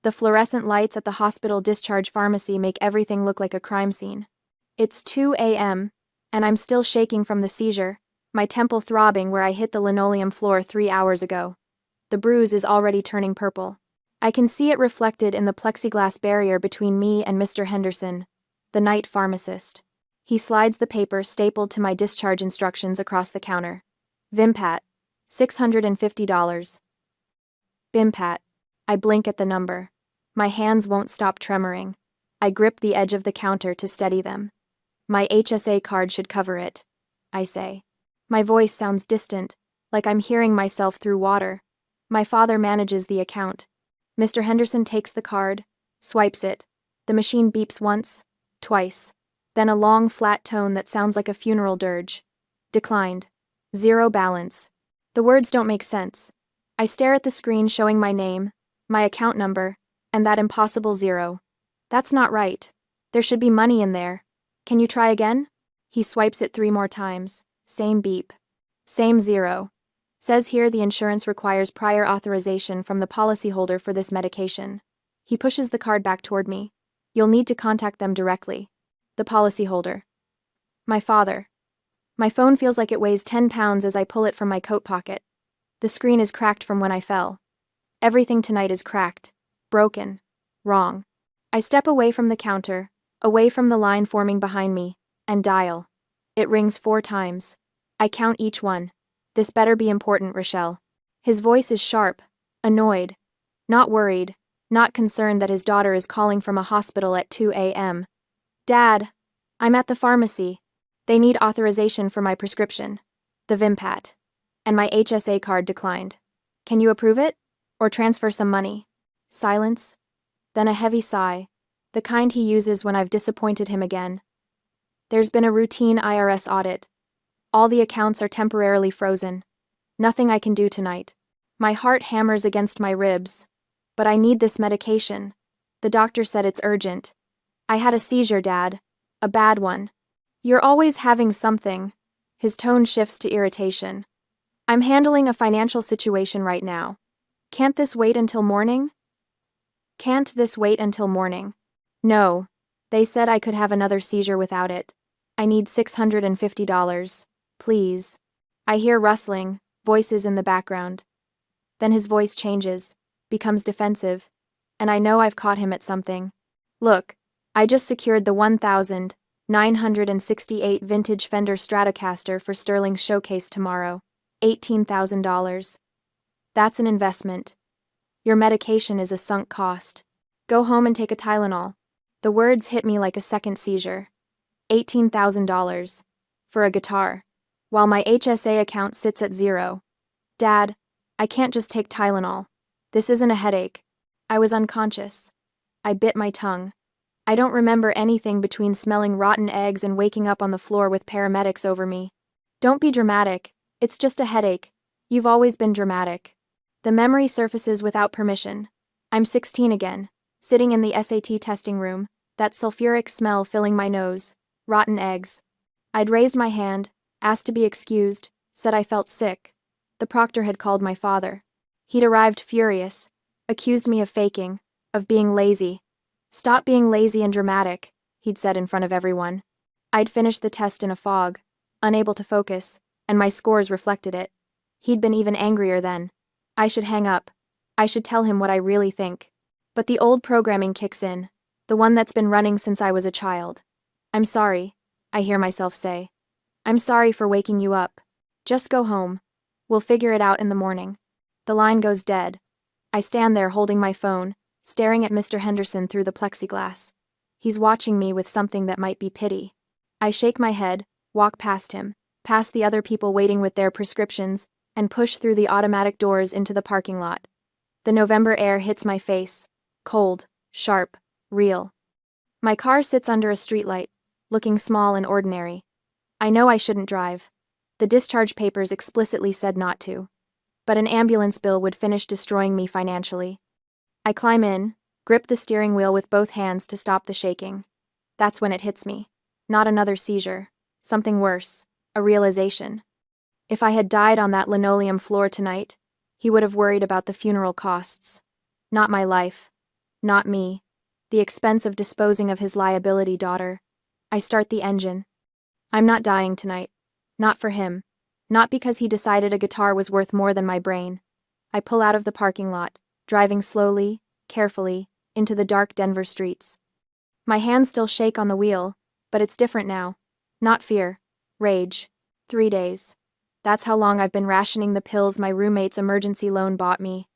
The fluorescent lights at the hospital discharge pharmacy make everything look like a crime scene. It's 2 a.m., and I'm still shaking from the seizure, my temple throbbing where I hit the linoleum floor 3 hours ago. The bruise is already turning purple. I can see it reflected in the plexiglass barrier between me and Mr. Henderson, the night pharmacist. He slides the paper stapled to my discharge instructions across the counter. Vimpat, $650. Vimpat. I blink at the number. My hands won't stop tremoring. I grip the edge of the counter to steady them. My HSA card should cover it, I say. My voice sounds distant, like I'm hearing myself through water. My father manages the account. Mr. Henderson takes the card, swipes it. The machine beeps once, twice, then a long, flat tone that sounds like a funeral dirge. Declined. Zero balance. The words don't make sense. I stare at the screen showing my name, my account number, and that impossible zero. That's not right. There should be money in there. Can you try again? He swipes it 3 more times. Same beep. Same zero. Says here the insurance requires prior authorization from the policyholder for this medication. He pushes the card back toward me. You'll need to contact them directly. The policyholder. My father. My phone feels like it weighs 10 pounds as I pull it from my coat pocket. The screen is cracked from when I fell. Everything tonight is cracked, broken, wrong. I step away from the counter, away from the line forming behind me, and dial. It rings 4 times. I count each one. This better be important, Rochelle. His voice is sharp, annoyed, not worried, not concerned that his daughter is calling from a hospital at 2 a.m. Dad, I'm at the pharmacy. They need authorization for my prescription, the Vimpat, and my HSA card declined. Can you approve it? Or transfer some money? Silence. Then a heavy sigh, the kind he uses when I've disappointed him again. There's been a routine IRS audit. All the accounts are temporarily frozen. Nothing I can do tonight. My heart hammers against my ribs. But I need this medication. The doctor said it's urgent. I had a seizure, Dad. A bad one. You're always having something. His tone shifts to irritation. I'm handling a financial situation right now. Can't this wait until morning? Can't this wait until morning? No. They said I could have another seizure without it. I need $650. Please. I hear rustling, voices in the background. Then his voice changes, becomes defensive, and I know I've caught him at something. Look, I just secured the 1,968 vintage Fender Stratocaster for Sterling's showcase tomorrow. $18,000. That's an investment. Your medication is a sunk cost. Go home and take a Tylenol. The words hit me like a second seizure. $18,000. For a guitar. While my HSA account sits at 0. Dad, I can't just take Tylenol. This isn't a headache. I was unconscious. I bit my tongue. I don't remember anything between smelling rotten eggs and waking up on the floor with paramedics over me. Don't be dramatic. It's just a headache. You've always been dramatic. The memory surfaces without permission. I'm 16 again, sitting in the SAT testing room, that sulfuric smell filling my nose, rotten eggs. I'd raised my hand, asked to be excused, said I felt sick. The proctor had called my father. He'd arrived furious, accused me of faking, of being lazy. Stop being lazy and dramatic, he'd said in front of everyone. I'd finished the test in a fog, unable to focus, and my scores reflected it. He'd been even angrier then. I should hang up. I should tell him what I really think. But the old programming kicks in, the one that's been running since I was a child. I'm sorry, I hear myself say. I'm sorry for waking you up. Just go home. We'll figure it out in the morning. The line goes dead. I stand there holding my phone, staring at Mr. Henderson through the plexiglass. He's watching me with something that might be pity. I shake my head, walk past him, past the other people waiting with their prescriptions, and push through the automatic doors into the parking lot. The November air hits my face, cold, sharp, real. My car sits under a streetlight, looking small and ordinary. I know I shouldn't drive. The discharge papers explicitly said not to. But an ambulance bill would finish destroying me financially. I climb in, grip the steering wheel with both hands to stop the shaking. That's when it hits me. Not another seizure. Something worse. A realization. If I had died on that linoleum floor tonight, he would have worried about the funeral costs. Not my life. Not me. The expense of disposing of his liability, daughter. I start the engine. I'm not dying tonight. Not for him. Not because he decided a guitar was worth more than my brain. I pull out of the parking lot, driving slowly, carefully, into the dark Denver streets. My hands still shake on the wheel, but it's different now. Not fear. Rage. 3 days. That's how long I've been rationing the pills my roommate's emergency loan bought me.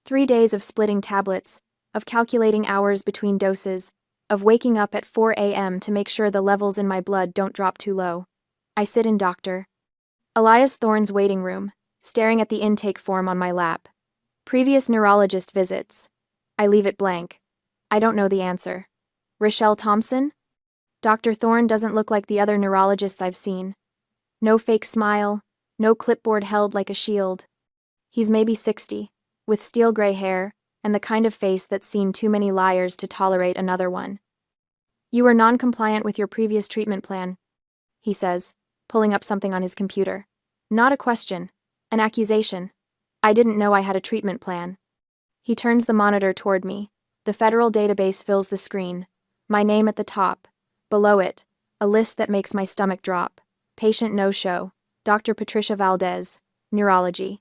3 days of splitting tablets, of calculating hours between doses, of waking up at 4 a.m. to make sure the levels in my blood don't drop too low. I sit in Dr. Elias Thorne's waiting room, staring at the intake form on my lap. Previous neurologist visits. I leave it blank. I don't know the answer. Rochelle Thompson? Dr. Thorne doesn't look like the other neurologists I've seen. No fake smile, no clipboard held like a shield. He's maybe 60, with steel gray hair, and the kind of face that's seen too many liars to tolerate another one. You were non-compliant with your previous treatment plan, he says, pulling up something on his computer. Not a question, an accusation. I didn't know I had a treatment plan. He turns the monitor toward me. The federal database fills the screen. My name at the top. Below it, a list that makes my stomach drop. Patient no-show. Dr. Patricia Valdez, Neurology.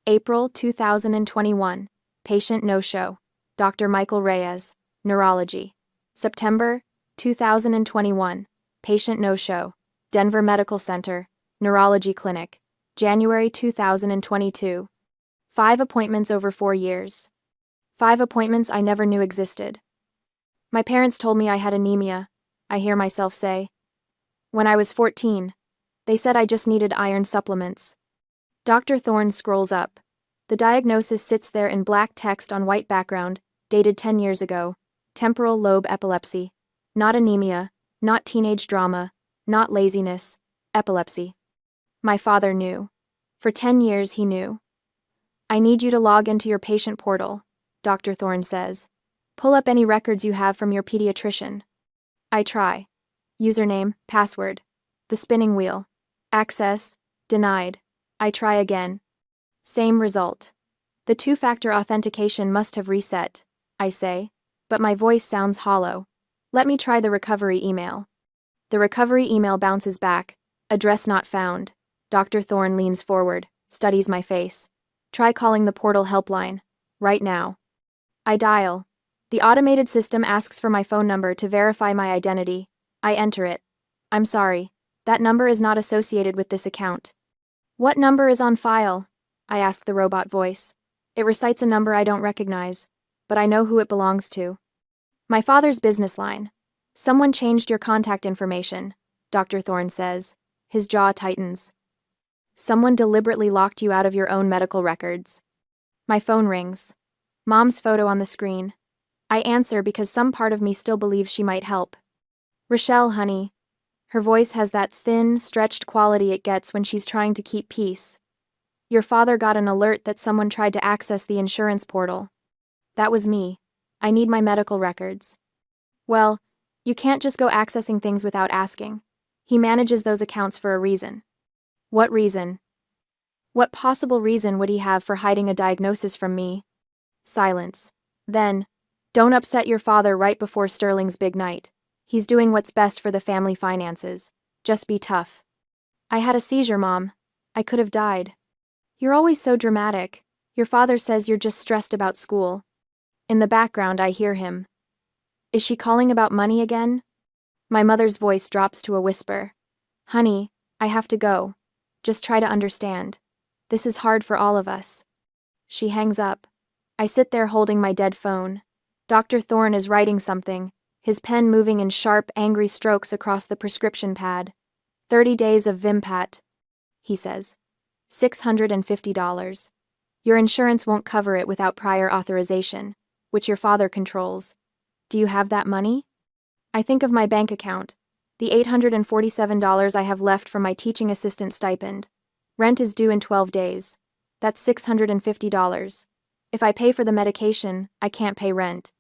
April 2021. Patient no-show. Dr. Michael Reyes, Neurology. September 2021. Patient no-show. Denver Medical Center, Neurology Clinic. January 2022. 5 appointments over 4 years. 5 appointments I never knew existed. My parents told me I had anemia, I hear myself say. When I was 14, they said I just needed iron supplements. Dr. Thorne scrolls up. The diagnosis sits there in black text on white background, dated 10 years ago. Temporal lobe epilepsy. Not anemia, not teenage drama, not laziness, epilepsy. My father knew. For 10 years he knew. I need you to log into your patient portal, Dr. Thorne says. Pull up any records you have from your pediatrician. I try. Username, password. The spinning wheel. Access, denied. I try again. Same result. The 2-factor authentication must have reset, I say, but my voice sounds hollow. Let me try the recovery email. The recovery email bounces back. Address not found. Dr. Thorne leans forward, studies my face. Try calling the portal helpline. Right now. I dial. The automated system asks for my phone number to verify my identity. I enter it. I'm sorry. That number is not associated with this account. What number is on file? I ask the robot voice. It recites a number I don't recognize, but I know who it belongs to. My father's business line. Someone changed your contact information, Dr. Thorne says. His jaw tightens. Someone deliberately locked you out of your own medical records. My phone rings. Mom's photo on the screen. I answer because some part of me still believes she might help. Rochelle, honey. Her voice has that thin, stretched quality it gets when she's trying to keep peace. Your father got an alert that someone tried to access the insurance portal. That was me. I need my medical records. Well, you can't just go accessing things without asking. He manages those accounts for a reason. What reason? What possible reason would he have for hiding a diagnosis from me? Silence. Then, don't upset your father right before Sterling's big night. He's doing what's best for the family finances. Just be tough. I had a seizure, Mom. I could have died. You're always so dramatic. Your father says you're just stressed about school. In the background, I hear him. Is she calling about money again? My mother's voice drops to a whisper. Honey, I have to go. Just try to understand. This is hard for all of us. She hangs up. I sit there holding my dead phone. Dr. Thorne is writing something, his pen moving in sharp, angry strokes across the prescription pad. 30 days of Vimpat, he says. $650. Your insurance won't cover it without prior authorization, which your father controls. Do you have that money? I think of my bank account, the $847 I have left from my teaching assistant stipend. Rent is due in 12 days. That's $650. If I pay for the medication, I can't pay rent.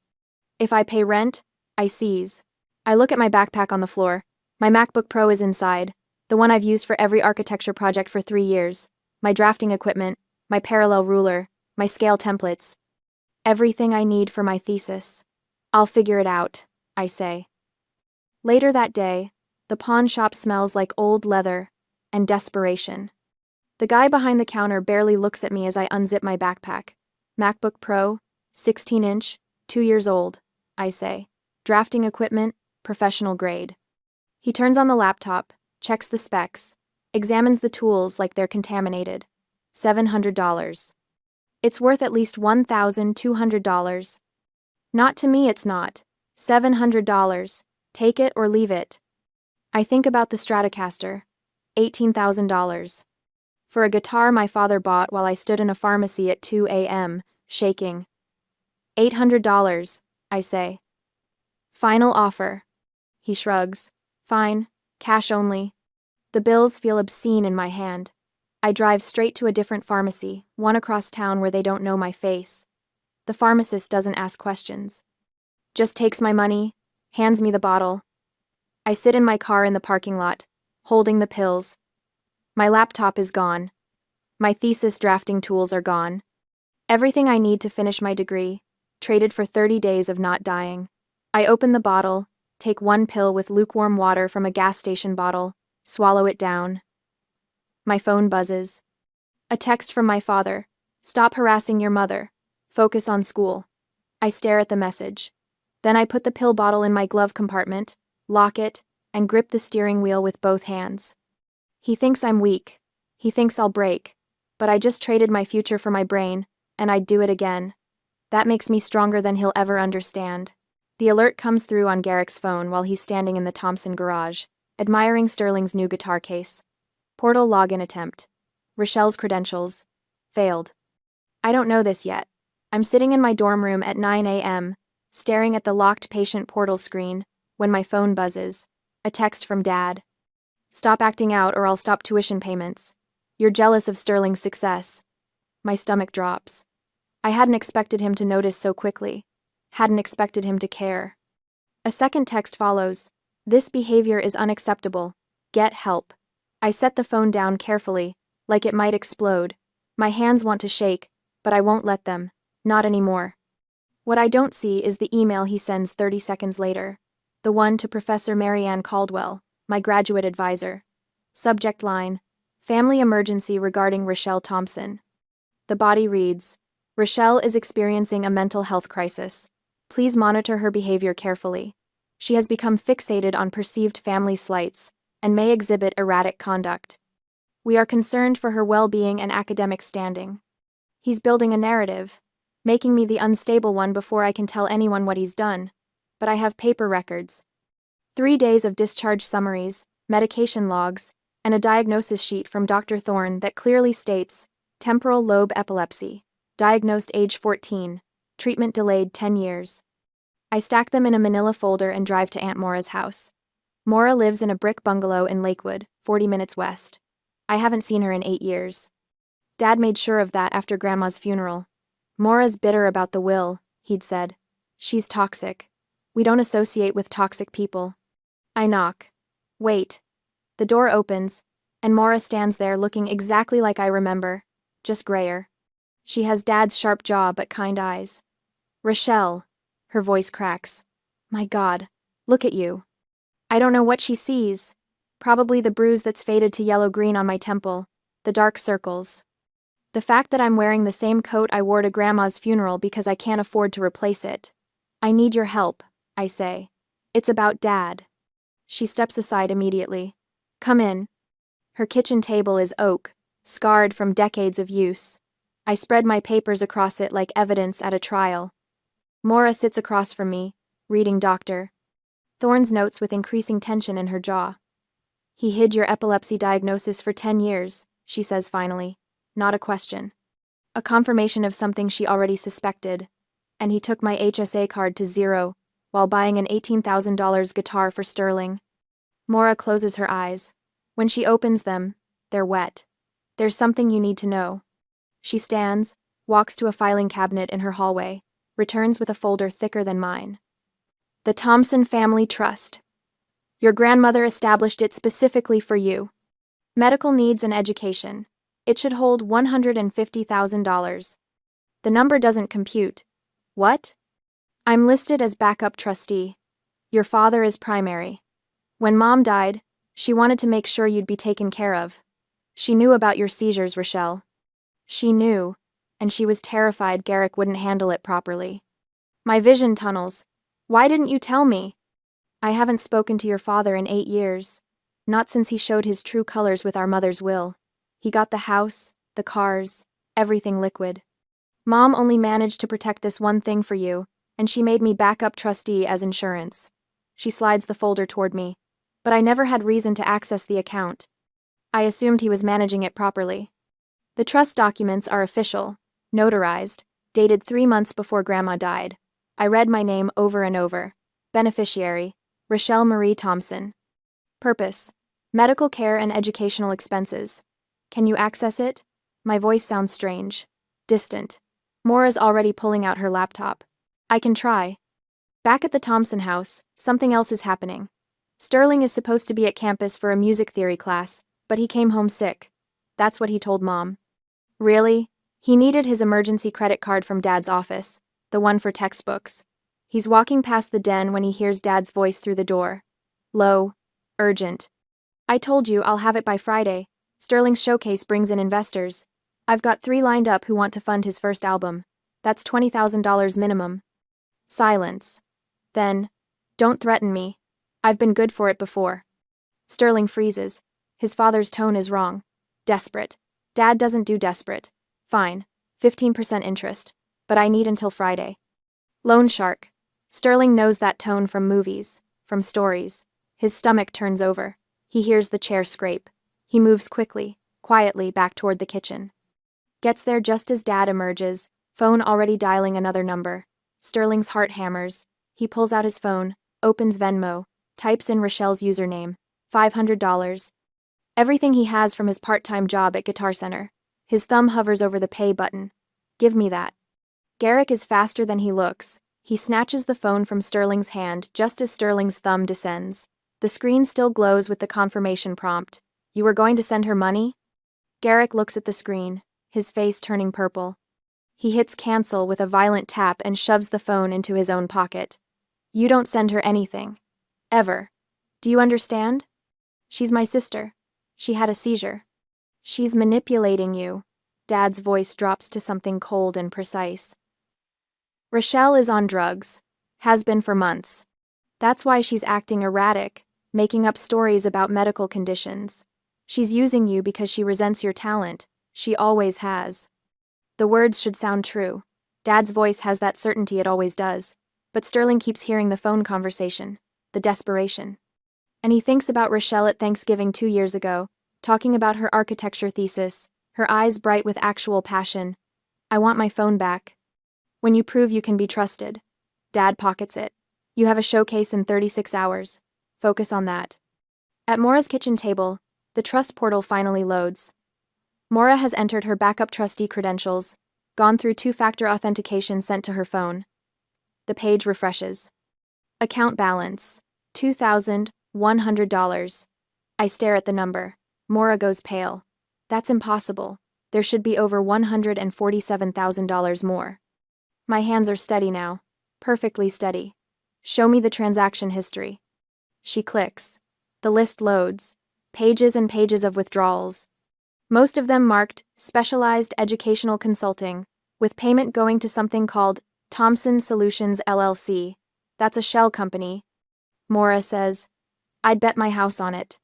If I pay rent, I seize. I look at my backpack on the floor. My MacBook Pro is inside, the one I've used for every architecture project for 3 years. My drafting equipment, my parallel ruler, my scale templates. Everything I need for my thesis. I'll figure it out, I say. Later that day, the pawn shop smells like old leather and desperation. The guy behind the counter barely looks at me as I unzip my backpack. MacBook Pro, 16-inch, 2 years old, I say. Drafting equipment, professional grade. He turns on the laptop, checks the specs, examines the tools like they're contaminated. $700. It's worth at least $1,200. Not to me, it's not. $700. Take it or leave it. I think about the Stratocaster. $18,000. For a guitar my father bought while I stood in a pharmacy at 2 a.m., shaking. $800, I say. Final offer. He shrugs. Fine, cash only. The bills feel obscene in my hand. I drive straight to a different pharmacy, one across town where they don't know my face. The pharmacist doesn't ask questions. Just takes my money, hands me the bottle. I sit in my car in the parking lot, holding the pills. My laptop is gone. My thesis drafting tools are gone. Everything I need to finish my degree, traded for 30 days of not dying. I open the bottle, take one pill with lukewarm water from a gas station bottle, swallow it down. My phone buzzes. A text from my father. Stop harassing your mother. Focus on school. I stare at the message. Then I put the pill bottle in my glove compartment, lock it, and grip the steering wheel with both hands. He thinks I'm weak. He thinks I'll break. But I just traded my future for my brain, and I'd do it again. That makes me stronger than he'll ever understand. The alert comes through on Garrick's phone while he's standing in the Thompson garage, admiring Sterling's new guitar case. Portal login attempt. Rochelle's credentials. Failed. I don't know this yet. I'm sitting in my dorm room at 9 a.m., staring at the locked patient portal screen, when my phone buzzes. A text from Dad. Stop acting out or I'll stop tuition payments. You're jealous of Sterling's success. My stomach drops. I hadn't expected him to notice so quickly. Hadn't expected him to care. A second text follows. This behavior is unacceptable. Get help. I set the phone down carefully, like it might explode. My hands want to shake, but I won't let them. Not anymore. What I don't see is the email he sends 30 seconds later. The one to Professor Marianne Caldwell, my graduate advisor. Subject line. Family emergency regarding Rochelle Thompson. The body reads, Rochelle is experiencing a mental health crisis. Please monitor her behavior carefully. She has become fixated on perceived family slights and may exhibit erratic conduct. We are concerned for her well-being and academic standing. He's building a narrative, making me the unstable one before I can tell anyone what he's done. But I have paper records. 3 days of discharge summaries, medication logs, and a diagnosis sheet from Dr. Thorne that clearly states temporal lobe epilepsy, diagnosed age 14, treatment delayed 10 years. I stack them in a manila folder and drive to Aunt Maura's house. Maura lives in a brick bungalow in Lakewood, 40 minutes west. I haven't seen her in 8 years. Dad made sure of that after Grandma's funeral. Maura's bitter about the will, he'd said. She's toxic. We don't associate with toxic people. I knock. Wait. The door opens, and Maura stands there looking exactly like I remember, just grayer. She has Dad's sharp jaw but kind eyes. Rochelle. Her voice cracks. My God, look at you. I don't know what she sees. Probably the bruise that's faded to yellow-green on my temple, the dark circles. The fact that I'm wearing the same coat I wore to Grandma's funeral because I can't afford to replace it. I need your help, I say. It's about Dad. She steps aside immediately. Come in. Her kitchen table is oak, scarred from decades of use. I spread my papers across it like evidence at a trial. Maura sits across from me, reading Dr. Thorne's notes with increasing tension in her jaw. He hid your epilepsy diagnosis for 10 years, she says finally. Not a question. A confirmation of something she already suspected. And he took my HSA card to zero while buying an $18,000 guitar for Sterling. Maura closes her eyes. When she opens them, they're wet. There's something you need to know. She stands, walks to a filing cabinet in her hallway, returns with a folder thicker than mine. The Thompson Family Trust. Your grandmother established it specifically for you. Medical needs and education. It should hold $150,000. The number doesn't compute, What? I'm listed as backup trustee. Your father is primary. When Mom died, she wanted to make sure you'd be taken care of. She knew about your seizures, Rochelle. She knew, and she was terrified Garrick wouldn't handle it properly. My vision tunnels. Why didn't you tell me? I haven't spoken to your father in 8 years. Not since he showed his true colors with our mother's will. He got the house, the cars, everything liquid. Mom only managed to protect this one thing for you, and she made me backup trustee as insurance. She slides the folder toward me, but I never had reason to access the account. I assumed he was managing it properly. The trust documents are official, notarized, dated 3 months before Grandma died. I read my name over and over. Beneficiary, Rochelle Marie Thompson. Purpose, medical care and educational expenses. Can you access it? My voice sounds strange, distant. Mora's already pulling out her laptop. I can try. Back at the Thompson house, something else is happening. Sterling is supposed to be at campus for a music theory class, but he came home sick. That's what he told Mom. Really? He needed his emergency credit card from Dad's office, the one for textbooks. He's walking past the den when he hears Dad's voice through the door. Low, urgent. I told you I'll have it by Friday. Sterling's showcase brings in investors. I've got 3 lined up who want to fund his first album. That's $20,000 minimum. Silence. Then, don't threaten me. I've been good for it before. Sterling freezes. His father's tone is wrong. Desperate. Dad doesn't do desperate. Fine. 15% interest. But I need until Friday. Loan shark. Sterling knows that tone from movies, from stories. His stomach turns over. He hears the chair scrape. He moves quickly, quietly back toward the kitchen. Gets there just as Dad emerges, phone already dialing another number. Sterling's heart hammers. He pulls out his phone, opens Venmo, types in Rochelle's username, $500. Everything he has from his part-time job at Guitar Center. His thumb hovers over the pay button. Give me that. Garrick is faster than he looks. He snatches the phone from Sterling's hand just as Sterling's thumb descends. The screen still glows with the confirmation prompt. You were going to send her money? Garrick looks at the screen, his face turning purple. He hits cancel with a violent tap and shoves the phone into his own pocket. You don't send her anything. Ever. Do you understand? She's my sister. She had a seizure. She's manipulating you. Dad's voice drops to something cold and precise. Rochelle is on drugs. Has been for months. That's why she's acting erratic, making up stories about medical conditions. She's using you because she resents your talent. She always has. The words should sound true. Dad's voice has that certainty it always does. But Sterling keeps hearing the phone conversation, the desperation. And he thinks about Rochelle at Thanksgiving 2 years ago, talking about her architecture thesis, her eyes bright with actual passion. I want my phone back. When you prove you can be trusted. Dad pockets it. You have a showcase in 36 hours. Focus on that. At Mora's kitchen table, the trust portal finally loads. Mora has entered her backup trustee credentials, gone through 2-factor authentication sent to her phone. The page refreshes. Account balance, $2,100. I stare at the number. Mora goes pale. That's impossible. There should be over $147,000 more. My hands are steady now. Perfectly steady. Show me the transaction history. She clicks. The list loads. Pages and pages of withdrawals. Most of them marked Specialized Educational Consulting, with payment going to something called Thompson Solutions LLC. That's a shell company. Mora says, I'd bet my house on it.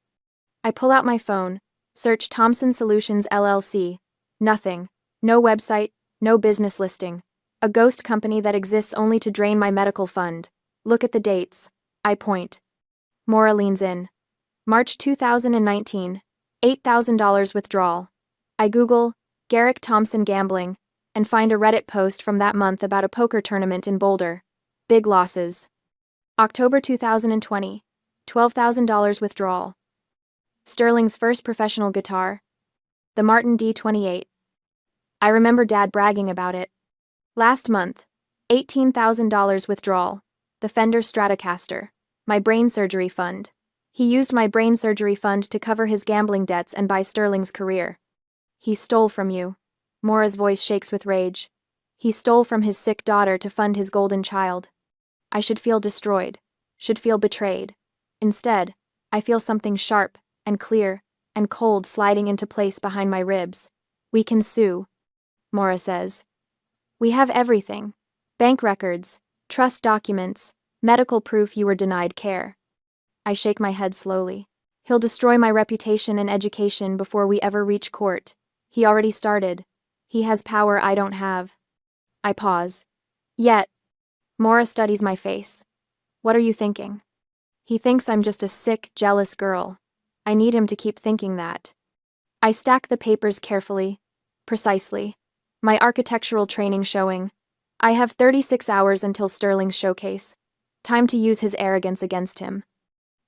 I pull out my phone, search Thompson Solutions LLC. Nothing. No website, no business listing. A ghost company that exists only to drain my medical fund. Look at the dates. I point. Mora leans in. March 2019. $8,000 withdrawal. I Google Garrick Thompson gambling and find a Reddit post from that month about a poker tournament in Boulder. Big losses. October 2020. $12,000 withdrawal. Sterling's first professional guitar. The Martin D28. I remember Dad bragging about it. Last month. $18,000 withdrawal. The Fender Stratocaster. My brain surgery fund. He used my brain surgery fund to cover his gambling debts and buy Sterling's career. He stole from you. Mora's voice shakes with rage. He stole from his sick daughter to fund his golden child. I should feel destroyed, should feel betrayed. Instead, I feel something sharp and clear and cold sliding into place behind my ribs. We can sue, Maura says. We have everything. Bank records, trust documents, medical proof you were denied care. I shake my head slowly. He'll destroy my reputation and education before we ever reach court. He already started. He has power I don't have. I pause. Yet, Maura studies my face. What are you thinking? He thinks I'm just a sick, jealous girl. I need him to keep thinking that. I stack the papers carefully, precisely. My architectural training showing. I have 36 hours until Sterling's showcase. Time to use his arrogance against him.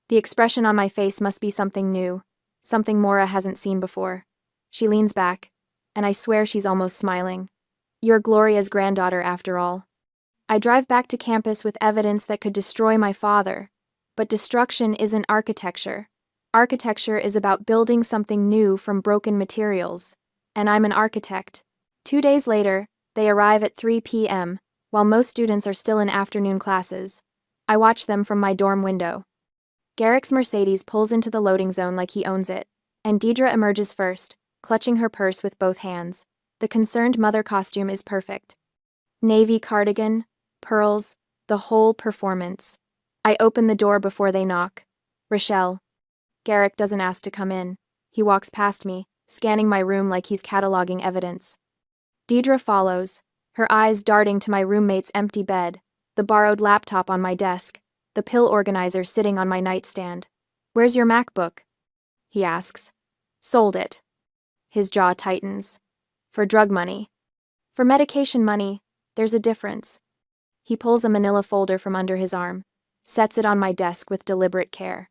The expression on my face must be something new, something Maura hasn't seen before. She leans back, and I swear she's almost smiling. You're Gloria's granddaughter, after all. I drive back to campus with evidence that could destroy my father. But destruction isn't architecture. Architecture is about building something new from broken materials. And I'm an architect. 2 days later, they arrive at 3 p.m., while most students are still in afternoon classes. I watch them from my dorm window. Garrick's Mercedes pulls into the loading zone like he owns it, and Deidre emerges first, clutching her purse with both hands. The concerned mother costume is perfect. Navy cardigan, pearls, the whole performance. I open the door before they knock. Rochelle. Garrick doesn't ask to come in. He walks past me, scanning my room like he's cataloging evidence. Deidre follows, her eyes darting to my roommate's empty bed, the borrowed laptop on my desk, the pill organizer sitting on my nightstand. Where's your MacBook? He asks. Sold it. His jaw tightens. For drug money. For medication money, there's a difference. He pulls a manila folder from under his arm, sets it on my desk with deliberate care.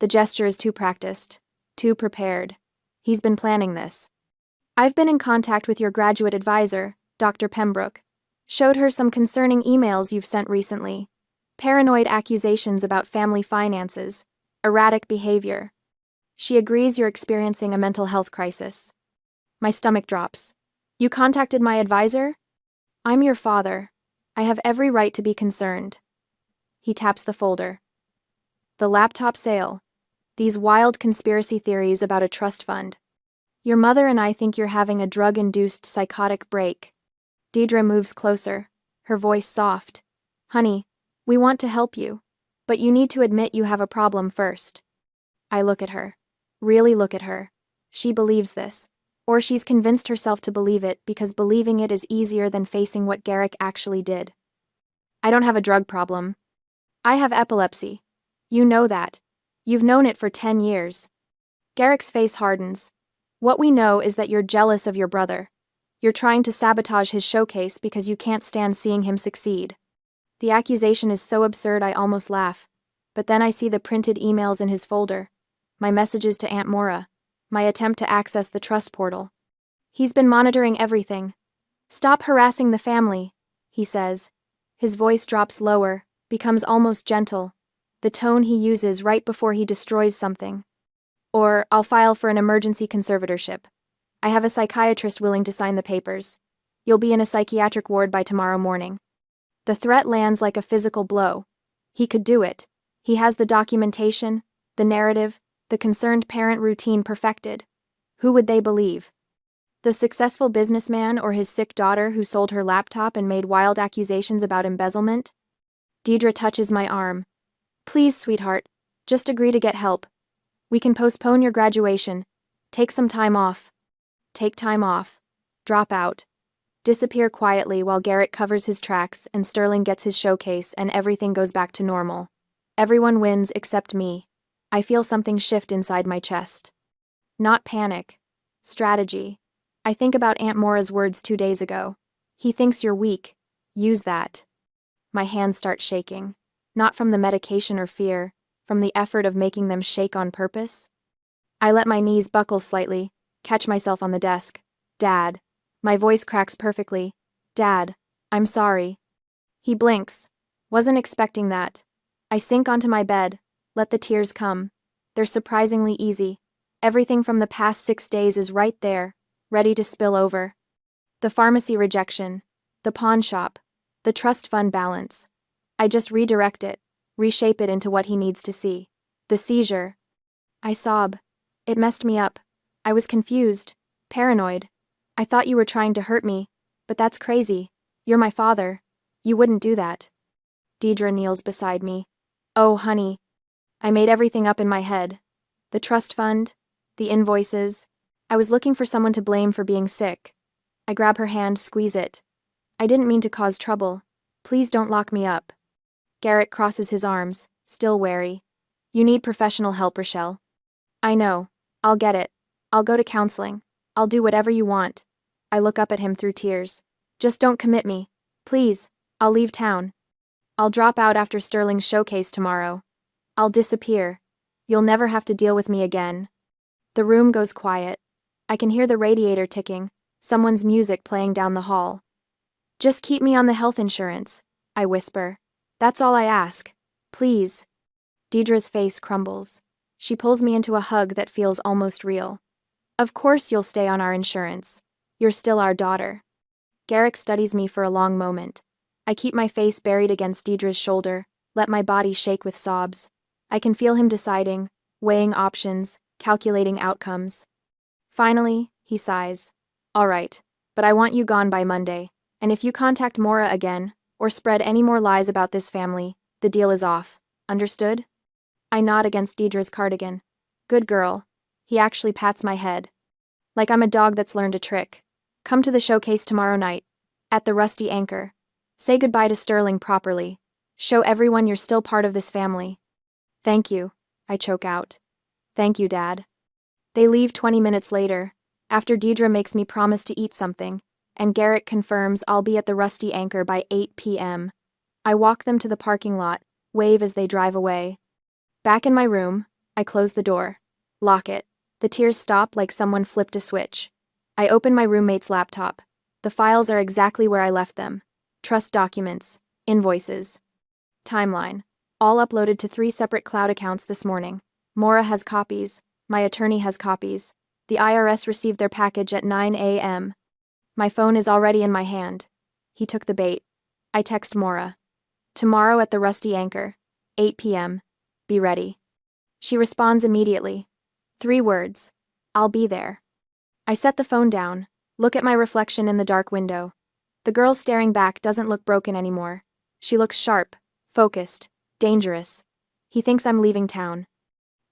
The gesture is too practiced, too prepared. He's been planning this. I've been in contact with your graduate advisor, Dr. Pembroke. Showed her some concerning emails you've sent recently. Paranoid accusations about family finances, erratic behavior. She agrees you're experiencing a mental health crisis. My stomach drops. You contacted my advisor? I'm your father. I have every right to be concerned. He taps the folder. The laptop sale. These wild conspiracy theories about a trust fund. Your mother and I think you're having a drug-induced psychotic break. Deidre moves closer, her voice soft. Honey, we want to help you, but you need to admit you have a problem first. I look at her. Really look at her. She believes this. Or she's convinced herself to believe it because believing it is easier than facing what Garrick actually did. I don't have a drug problem. I have epilepsy. You know that. You've known it for 10 years. Garrick's face hardens. What we know is that you're jealous of your brother. You're trying to sabotage his showcase because you can't stand seeing him succeed. The accusation is so absurd I almost laugh. But then I see the printed emails in his folder. My messages to Aunt Maura. My attempt to access the trust portal. He's been monitoring everything. Stop harassing the family, he says. His voice drops lower, becomes almost gentle. The tone he uses right before he destroys something. Or, I'll file for an emergency conservatorship. I have a psychiatrist willing to sign the papers. You'll be in a psychiatric ward by tomorrow morning. The threat lands like a physical blow. He could do it. He has the documentation, the narrative, the concerned parent routine perfected. Who would they believe? The successful businessman or his sick daughter who sold her laptop and made wild accusations about embezzlement? Deidre touches my arm. Please, sweetheart, just agree to get help. We can postpone your graduation. Take some time off. Take time off. Drop out. Disappear quietly while Garrett covers his tracks and Sterling gets his showcase and everything goes back to normal. Everyone wins except me. I feel something shift inside my chest. Not panic. Strategy. I think about Aunt Maura's words 2 days ago. He thinks you're weak. Use that. My hands start shaking. Not from the medication or fear, from the effort of making them shake on purpose. I let my knees buckle slightly, catch myself on the desk. Dad. My voice cracks perfectly. Dad, I'm sorry. He blinks. Wasn't expecting that. I sink onto my bed, let the tears come. They're surprisingly easy. Everything from the past 6 days is right there, ready to spill over. The pharmacy rejection, The pawn shop. The trust fund balance. I just redirect it, reshape it into what he needs to see. The seizure. I sob. It messed me up. I was confused, paranoid. I thought you were trying to hurt me, but that's crazy. You're my father. You wouldn't do that. Deidre kneels beside me. Oh, honey. I made everything up in my head. The trust fund, the invoices. I was looking for someone to blame for being sick. I grab her hand, squeeze it. I didn't mean to cause trouble. Please don't lock me up. Garrett crosses his arms, still wary. You need professional help, Rochelle. I know. I'll get it. I'll go to counseling. I'll do whatever you want. I look up at him through tears. Just don't commit me. Please. I'll leave town. I'll drop out after Sterling's showcase tomorrow. I'll disappear. You'll never have to deal with me again. The room goes quiet. I can hear the radiator ticking, someone's music playing down the hall. Just keep me on the health insurance, I whisper. That's all I ask. Please. Deidre's face crumbles. She pulls me into a hug that feels almost real. Of course you'll stay on our insurance. You're still our daughter. Garrick studies me for a long moment. I keep my face buried against Deidre's shoulder, let my body shake with sobs. I can feel him deciding, weighing options, calculating outcomes. Finally, he sighs. All right, but I want you gone by Monday, and if you contact Maura again, or spread any more lies about this family, the deal is off. Understood? I nod against Deidre's cardigan. Good girl. He actually pats my head. Like I'm a dog that's learned a trick. Come to the showcase tomorrow night. At the Rusty Anchor. Say goodbye to Sterling properly. Show everyone you're still part of this family. Thank you, I choke out. Thank you, Dad. They leave 20 minutes later, after Deidre makes me promise to eat something, and Garrett confirms I'll be at the Rusty Anchor by 8 p.m. I walk them to the parking lot, wave as they drive away. Back in my room, I close the door. Lock it. The tears stop like someone flipped a switch. I open my roommate's laptop. The files are exactly where I left them. Trust documents, invoices. Timeline. All uploaded to 3 separate cloud accounts this morning. Maura has copies. My attorney has copies. The IRS received their package at 9 a.m. My phone is already in my hand. He took the bait. I text Maura. Tomorrow at the Rusty Anchor. 8 p.m. Be ready. She responds immediately. 3 words. I'll be there. I set the phone down, look at my reflection in the dark window. The girl staring back doesn't look broken anymore. She looks sharp, focused, dangerous. He thinks I'm leaving town.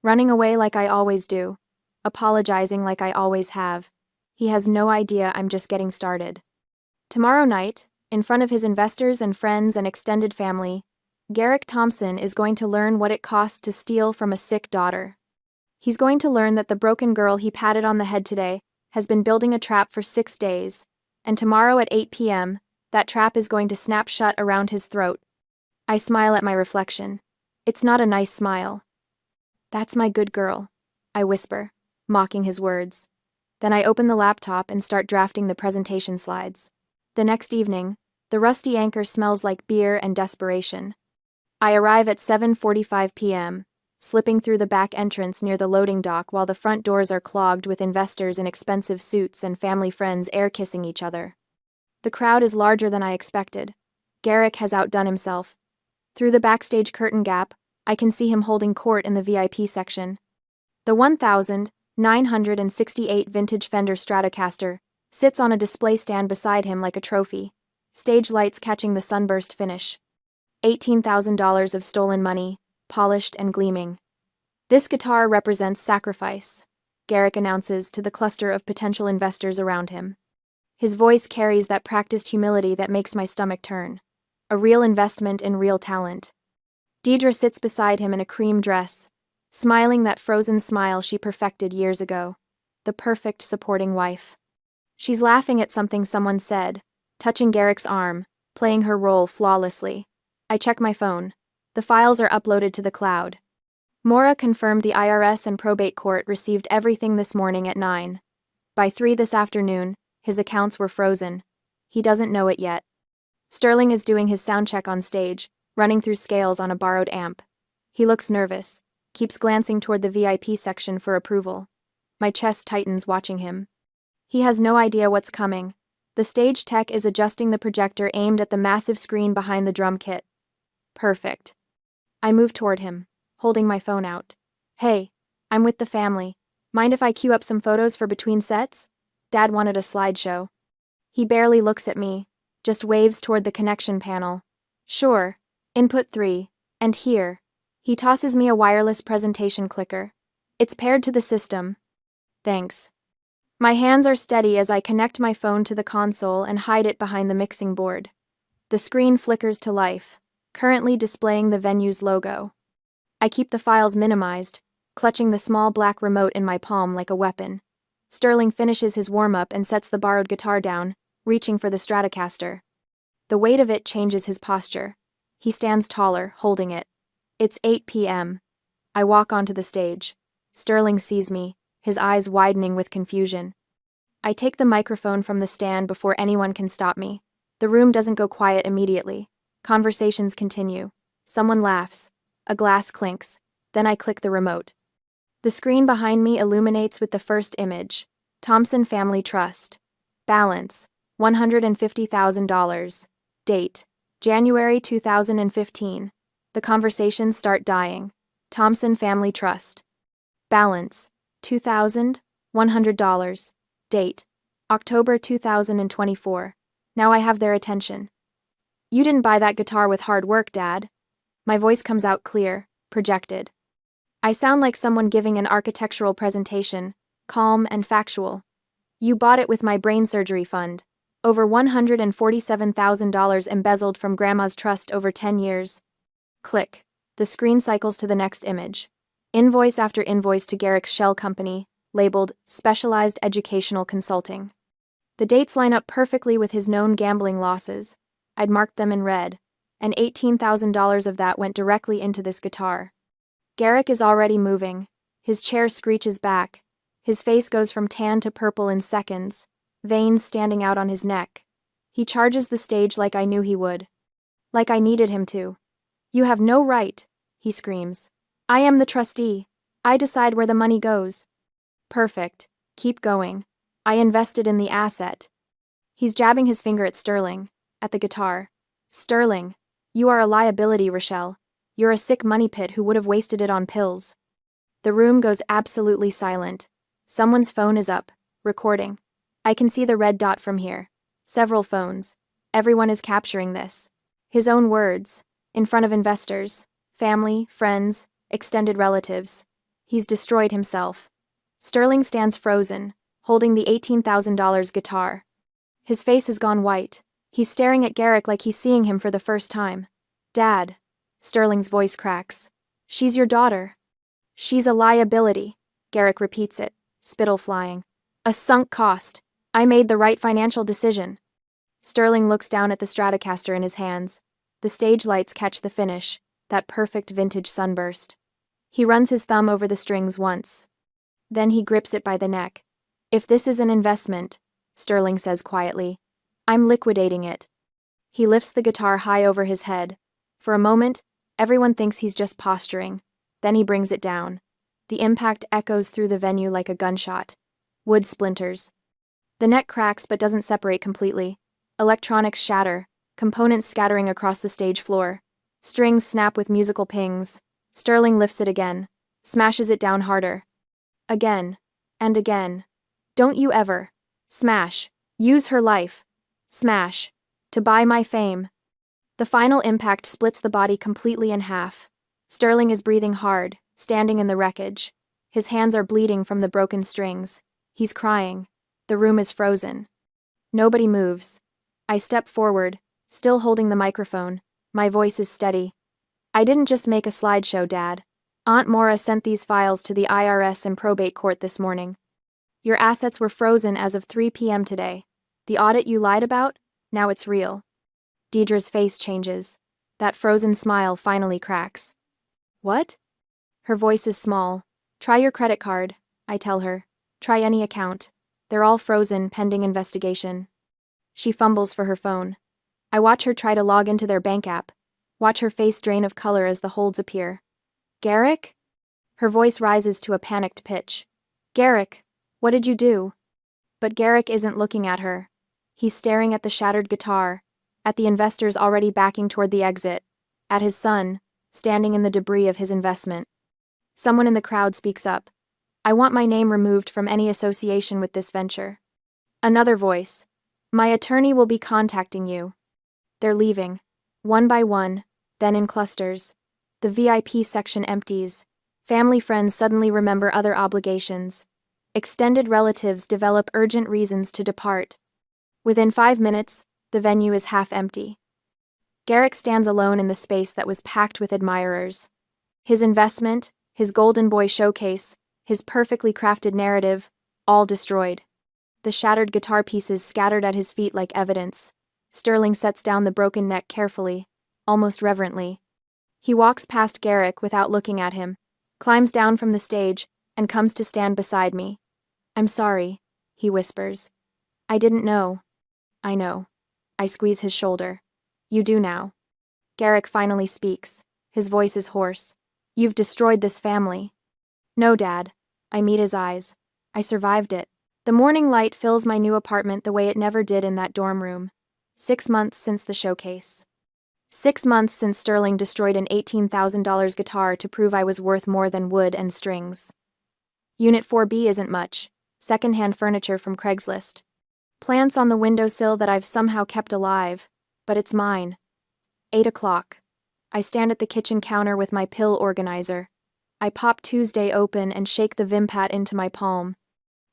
Running away like I always do. Apologizing like I always have. He has no idea I'm just getting started. Tomorrow night, in front of his investors and friends and extended family, Garrick Thompson is going to learn what it costs to steal from a sick daughter. He's going to learn that the broken girl he patted on the head today has been building a trap for 6 days, and tomorrow at 8 p.m., that trap is going to snap shut around his throat. I smile at my reflection. It's not a nice smile. That's my good girl, I whisper, mocking his words. Then I open the laptop and start drafting the presentation slides. The next evening, the Rusty Anchor smells like beer and desperation. I arrive at 7:45 p.m., slipping through the back entrance near the loading dock while the front doors are clogged with investors in expensive suits and family friends air-kissing each other. The crowd is larger than I expected. Garrick has outdone himself. Through the backstage curtain gap, I can see him holding court in the VIP section. The 1968 vintage Fender Stratocaster sits on a display stand beside him like a trophy, stage lights catching the sunburst finish. $18,000 of stolen money, polished and gleaming. This guitar represents sacrifice, Garrick announces to the cluster of potential investors around him. His voice carries that practiced humility that makes my stomach turn. A real investment in real talent. Deidre sits beside him in a cream dress, smiling that frozen smile she perfected years ago. The perfect supporting wife. She's laughing at something someone said, touching Garrick's arm, playing her role flawlessly. I check my phone. The files are uploaded to the cloud. Maura confirmed the IRS and probate court received everything this morning at 9. By 3 this afternoon, his accounts were frozen. He doesn't know it yet. Sterling is doing his sound check on stage, running through scales on a borrowed amp. He looks nervous, keeps glancing toward the VIP section for approval. My chest tightens watching him. He has no idea what's coming. The stage tech is adjusting the projector aimed at the massive screen behind the drum kit. Perfect. I move toward him, holding my phone out. Hey, I'm with the family. Mind if I queue up some photos for between sets? Dad wanted a slideshow. He barely looks at me, just waves toward the connection panel. Sure. Input 3. And here. He tosses me a wireless presentation clicker. It's paired to the system. Thanks. My hands are steady as I connect my phone to the console and hide it behind the mixing board. The screen flickers to life, currently displaying the venue's logo. I keep the files minimized, clutching the small black remote in my palm like a weapon. Sterling finishes his warm-up and sets the borrowed guitar down, reaching for the Stratocaster. The weight of it changes his posture. He stands taller, holding it. It's 8 p.m. I walk onto the stage. Sterling sees me, his eyes widening with confusion. I take the microphone from the stand before anyone can stop me. The room doesn't go quiet immediately. Conversations continue. Someone laughs. A glass clinks. Then I click the remote. The screen behind me illuminates with the first image. Thompson Family Trust. Balance, $150,000. Date, January 2015. The conversations start dying. Thompson Family Trust. Balance, $2,100. Date, October 2024. Now I have their attention. You didn't buy that guitar with hard work, Dad. My voice comes out clear, projected. I sound like someone giving an architectural presentation, calm and factual. You bought it with my brain surgery fund. Over $147,000 embezzled from Grandma's trust over 10 years. Click. The screen cycles to the next image. Invoice after invoice to Garrick's shell company, labeled Specialized Educational Consulting. The dates line up perfectly with his known gambling losses. I'd marked them in red, and $18,000 of that went directly into this guitar. Garrick is already moving. His chair screeches back. His face goes from tan to purple in seconds, veins standing out on his neck. He charges the stage like I knew he would. Like I needed him to. You have no right, he screams. I am the trustee. I decide where the money goes. Perfect. Keep going. I invested in the asset. He's jabbing his finger at Sterling, at the guitar. Sterling, you are a liability, Rochelle. You're a sick money pit who would have wasted it on pills. The room goes absolutely silent. Someone's phone is up, recording. I can see the red dot from here. Several phones. Everyone is capturing this. His own words, in front of investors, family, friends, extended relatives. He's destroyed himself. Sterling stands frozen, holding the $18,000 guitar. His face has gone white. He's staring at Garrick like he's seeing him for the first time. Dad. Sterling's voice cracks. She's your daughter. She's a liability. Garrick repeats it, spittle flying. A sunk cost. I made the right financial decision. Sterling looks down at the Stratocaster in his hands. The stage lights catch the finish, that perfect vintage sunburst. He runs his thumb over the strings once. Then he grips it by the neck. If this is an investment, Sterling says quietly, I'm liquidating it. He lifts the guitar high over his head. For a moment, everyone thinks he's just posturing. Then he brings it down. The impact echoes through the venue like a gunshot. Wood splinters. The neck cracks but doesn't separate completely. Electronics shatter, components scattering across the stage floor. Strings snap with musical pings. Sterling lifts it again, smashes it down harder. Again, and again. Don't you ever. Smash. Use her life. Smash. To buy my fame. The final impact splits the body completely in half. Sterling is breathing hard, standing in the wreckage. His hands are bleeding from the broken strings. He's crying. The room is frozen. Nobody moves. I step forward, still holding the microphone. My voice is steady. I didn't just make a slideshow, Dad. Aunt Maura sent these files to the IRS and probate court this morning. Your assets were frozen as of 3 p.m. today. The audit you lied about? Now it's real. Deidre's face changes. That frozen smile finally cracks. What? Her voice is small. Try your credit card, I tell her. Try any account. They're all frozen, pending investigation. She fumbles for her phone. I watch her try to log into their bank app. Watch her face drain of color as the holds appear. Garrick? Her voice rises to a panicked pitch. Garrick, what did you do? But Garrick isn't looking at her. He's staring at the shattered guitar, at the investors already backing toward the exit, at his son, standing in the debris of his investment. Someone in the crowd speaks up. I want my name removed from any association with this venture. Another voice. My attorney will be contacting you. They're leaving, one by one, then in clusters. The VIP section empties. Family friends suddenly remember other obligations. Extended relatives develop urgent reasons to depart. Within 5 minutes, the venue is half empty. Garrick stands alone in the space that was packed with admirers. His investment, his Golden Boy showcase, his perfectly crafted narrative, all destroyed. The shattered guitar pieces scattered at his feet like evidence. Sterling sets down the broken neck carefully, almost reverently. He walks past Garrick without looking at him, climbs down from the stage, and comes to stand beside me. I'm sorry, he whispers. I didn't know. I know. I squeeze his shoulder. You do now. Garrick finally speaks. His voice is hoarse. You've destroyed this family. No, Dad. I meet his eyes. I survived it. The morning light fills my new apartment the way it never did in that dorm room. 6 months since the showcase. 6 months since Sterling destroyed an $18,000 guitar to prove I was worth more than wood and strings. Unit 4B isn't much. Second-hand furniture from Craigslist. Plants on the windowsill that I've somehow kept alive, but it's mine. 8 o'clock. I stand at the kitchen counter with my pill organizer. I pop Tuesday open and shake the Vimpat into my palm.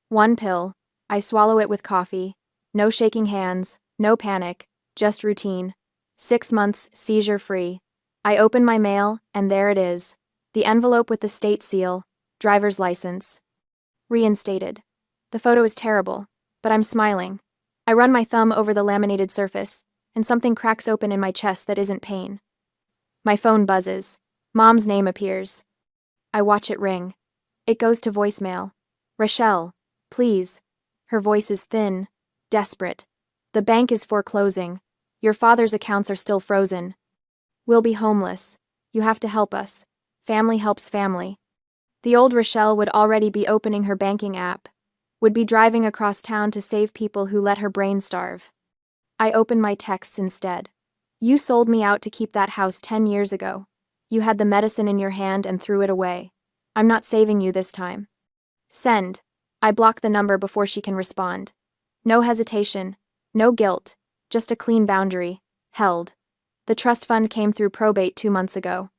1 pill. I swallow it with coffee. No shaking hands, no panic, just routine. 6 months, seizure-free. I open my mail, and there it is. The envelope with the state seal, driver's license. Reinstated. The photo is terrible, but I'm smiling. I run my thumb over the laminated surface, and something cracks open in my chest that isn't pain. My phone buzzes. Mom's name appears. I watch it ring. It goes to voicemail. Rochelle, please. Her voice is thin, desperate. The bank is foreclosing. Your father's accounts are still frozen. We'll be homeless. You have to help us. Family helps family. The old Rochelle would already be opening her banking app, would be driving across town to save people who let her brain starve. I open my texts instead. You sold me out to keep that house 10 years ago. You had the medicine in your hand and threw it away. I'm not saving you this time. Send. I block the number before she can respond. No hesitation, no guilt, just a clean boundary, held. The trust fund came through probate 2 months ago.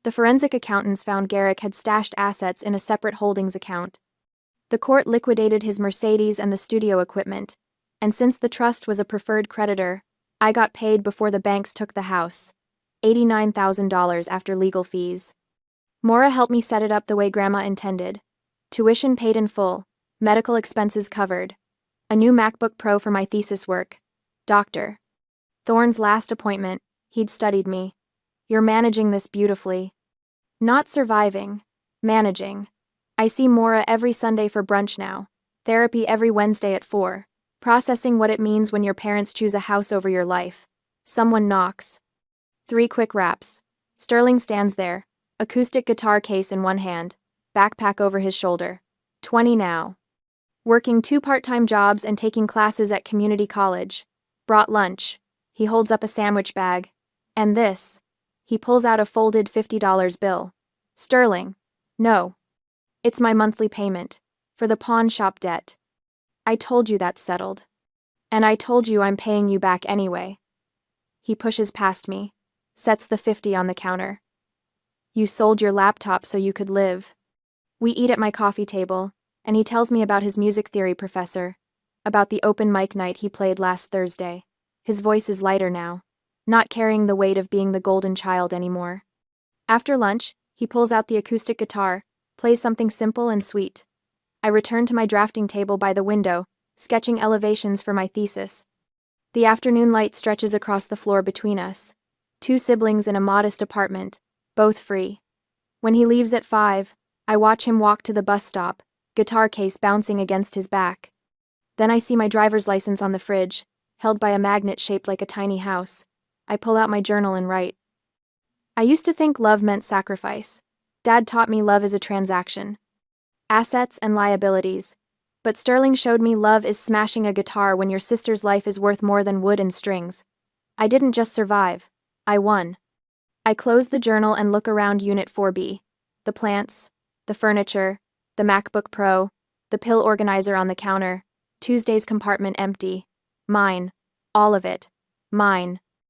The forensic accountants found Garrick had stashed assets in a separate holdings account. The court liquidated his Mercedes and the studio equipment, and since the trust was a preferred creditor, I got paid before the banks took the house. $89,000 after legal fees. Maura helped me set it up the way Grandma intended. Tuition paid in full, medical expenses covered. A new MacBook Pro for my thesis work. Doctor Thorne's last appointment, he'd studied me. You're managing this beautifully. Not surviving. Managing. I see Maura every Sunday for brunch now. Therapy every Wednesday at 4. Processing what it means when your parents choose a house over your life. Someone knocks. 3 quick raps. Sterling stands there, acoustic guitar case in one hand, backpack over his shoulder. 20 now. Working 2 part-time jobs and taking classes at community college. Brought lunch. He holds up a sandwich bag. And this. He pulls out a folded $50 bill. Sterling. No. It's my monthly payment. For the pawn shop debt. I told you that's settled. And I told you I'm paying you back anyway. He pushes past me. Sets the 50 on the counter. You sold your laptop so you could live. We eat at my coffee table, and he tells me about his music theory professor, about the open mic night he played last Thursday. His voice is lighter now, not carrying the weight of being the golden child anymore. After lunch, he pulls out the acoustic guitar, plays something simple and sweet. I return to my drafting table by the window, sketching elevations for my thesis. The afternoon light stretches across the floor between us. 2 siblings in a modest apartment, both free. When he leaves at 5, I watch him walk to the bus stop, guitar case bouncing against his back. Then I see my driver's license on the fridge, held by a magnet shaped like a tiny house. I pull out my journal and write. I used to think love meant sacrifice. Dad taught me love is a transaction. Assets and liabilities. But Sterling showed me love is smashing a guitar when your sister's life is worth more than wood and strings. I didn't just survive. I won. I close the journal and look around Unit 4B. The plants, the furniture, the MacBook Pro, the pill organizer on the counter, Tuesday's compartment empty. Mine. All of it. Mine.